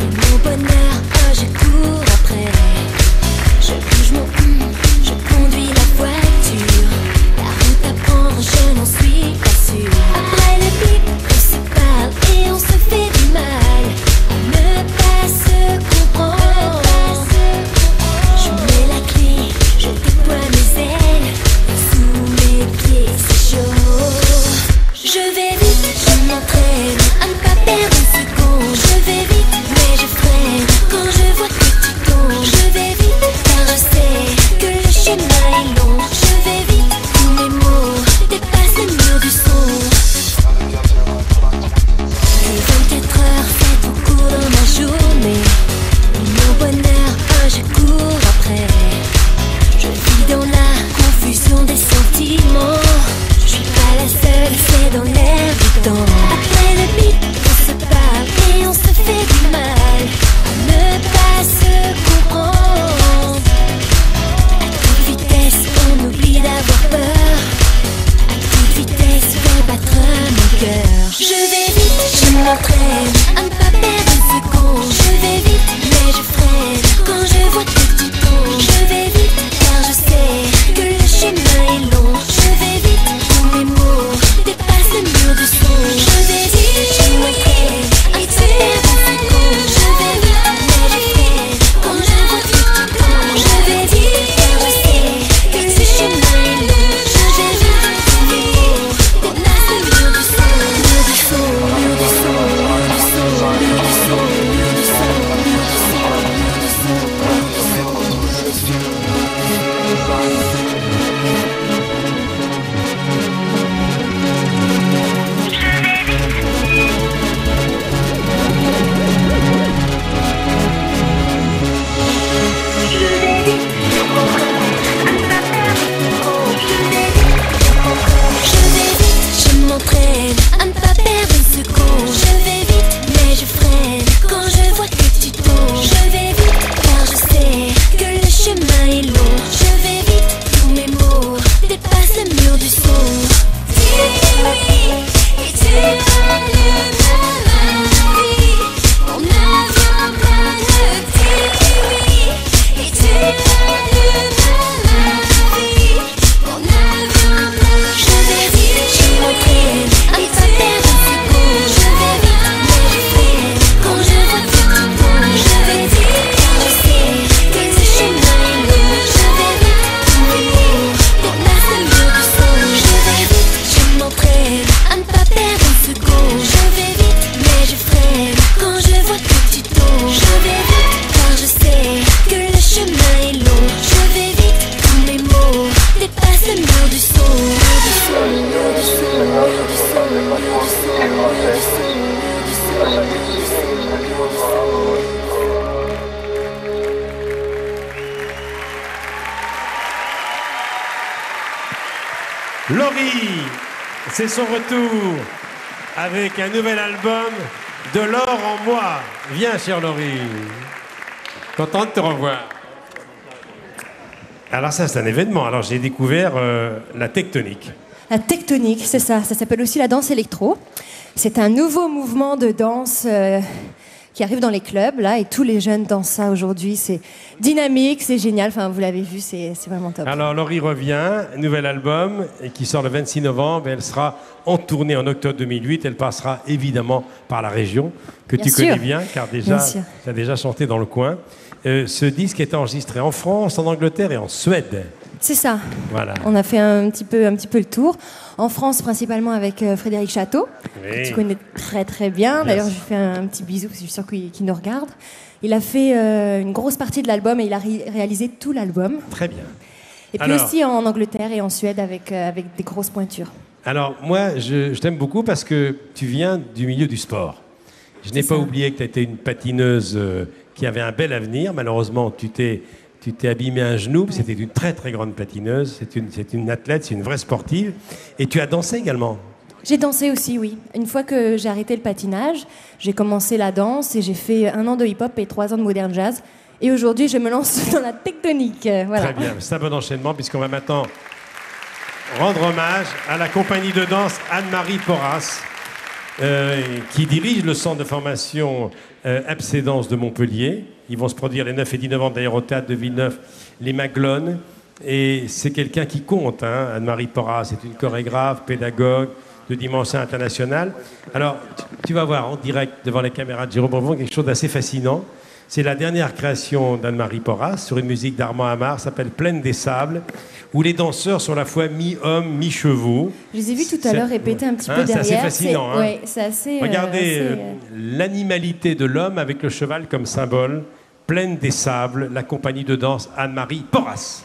Mon bonheur, je cours après. Je bouge mon je conduis la voiture. La route à prendre, je n'en suis pas sûre. Après le bip, on se parle et on se fait du mal. À ne pas se comprendre. Je mets la clé, je déploie mes ailes. Sous mes pieds, c'est chaud. Je vais vite, je m'entraîne à ne pas perdre une seconde. Je vais vite, mais je freine quand je vois que tu tombes. Je vais vite, car je sais que le chemin est long. Je vais vite, tous mes mots dépassent le mur du son. Les 24 heures fait trop court dans ma journée. Mon bonheur, je cours après. Je vis dans la confusion des sentiments. Je suis pas la seule, c'est dans l'air du temps. Après le beat, on se parle et on se fait du mal. À ne pas se comprendre. À toute vitesse, on oublie d'avoir peur. À toute vitesse, fait battre mon cœur. Je vais vite, je m'entraîne à ne pas perdre une seconde. Je vais vite, mais je freine quand je vois que tu tombes. Je vais vite, car je sais que le chemin est long. Je vais vite, tous mes mots dépassent le mur du son. Je vais vite, je m'entraîne à ne pas perdre une seconde. Je vais vite, mais je freine quand je vois que tu tombes. Je vais vite, car je sais que le chemin est long. Je vais vite, tous mes mots dépassent le mur du son. Mur du son, mur du son, mur du son, mur du son, mur du son, mur du son, mur du son, mur du son. Je vais vite, je m'entraîne à ne pas perdre une seconde. Je vais vite, mais je freine quand je vois que tu tombes. Je vais vite, car je sais que le chemin est long. Je vais vite, tous mes mots dépassent le mur du son. Dis oui, et tu allumes ma vie. Mon avion plane, dis oui, et tu allumes ma vie. Mon avion plane. Je vais vite, je m'entraîne à ne pas perdre une seconde. Je vais vite, mais je freine quand je vois que tu tombes. Je vais vite, car je sais que le chemin est long. Je vais vite, tous mes mots dépassent le mur du son. Je vais vite, je m'entraîne à ne pas perdre une seconde. Je vais vite, mais je freine quand je vois que tu tombes. Je vais vite, car je sais que le chemin est long. Je vais vite, tous mes mots dépassent le mur du son. Mur du son, mur du son, mur du son, mur du son, mur du son, mur du son, mur du son, mur du son. Laurie, c'est son retour avec un nouvel album, De l'or en moi. Viens, chère Laurie. Content de te revoir. Alors ça, c'est un événement. Alors j'ai découvert la tectonique. La tectonique, c'est ça. Ça s'appelle aussi la danse électro. C'est un nouveau mouvement de danse qui arrive dans les clubs, là, et tous les jeunes dansent ça aujourd'hui. C'est dynamique, c'est génial. Enfin, vous l'avez vu, c'est vraiment top. Alors Laurie revient, nouvel album, et qui sort le 26 novembre. Et elle sera en tournée en octobre 2008. Elle passera évidemment par la région, que Bien tu sûr. connais bien, car déjà, tu as déjà chanté dans le coin. Ce disque est enregistré en France, en Angleterre et en Suède. C'est ça. Voilà. On a fait un petit peu le tour. En France, principalement avec Frédéric Château, Oui. que tu connais très très bien. D'ailleurs, je lui fais un petit bisou parce que je suis sûre qu'il nous regarde. Il a fait une grosse partie de l'album et il a réalisé tout l'album. Très bien. Et puis Alors, aussi en Angleterre et en Suède avec des grosses pointures. Alors, moi, je t'aime beaucoup parce que tu viens du milieu du sport. Je n'ai pas oublié que tu étais une patineuse qui avait un bel avenir. Malheureusement, tu t'es abîmé un genou. C'était une très, très grande patineuse. C'est une athlète, c'est une vraie sportive. Et tu as dansé également. J'ai dansé aussi, oui. Une fois que j'ai arrêté le patinage, j'ai commencé la danse et j'ai fait 1 an de hip-hop et 3 ans de modern jazz. Et aujourd'hui, je me lance dans la tectonique. Voilà. Très bien. C'est un bon enchaînement puisqu'on va maintenant rendre hommage à la compagnie de danse Anne-Marie Porras qui dirige le centre de formation Absédance de Montpellier. Ils vont se produire les 9 et 10 novembre d'ailleurs au théâtre de Villeneuve, les Maglones. Et c'est quelqu'un qui compte, hein. Anne-Marie Porras, c'est une chorégraphe, pédagogue de dimension internationale. Alors, tu vas voir en direct devant les caméras de Jérôme Brevon quelque chose d'assez fascinant. C'est la dernière création d'Anne-Marie Porras sur une musique d'Armand Amar, s'appelle Plaine des Sables, où les danseurs sont à la fois mi-hommes, mi-chevaux. Je les ai vus tout à l'heure répéter un petit peu derrière. C'est assez fascinant. Hein. Ouais, c'est assez. Regardez l'animalité de l'homme avec le cheval comme symbole. Plaine des Sables, la compagnie de danse Anne-Marie Porras.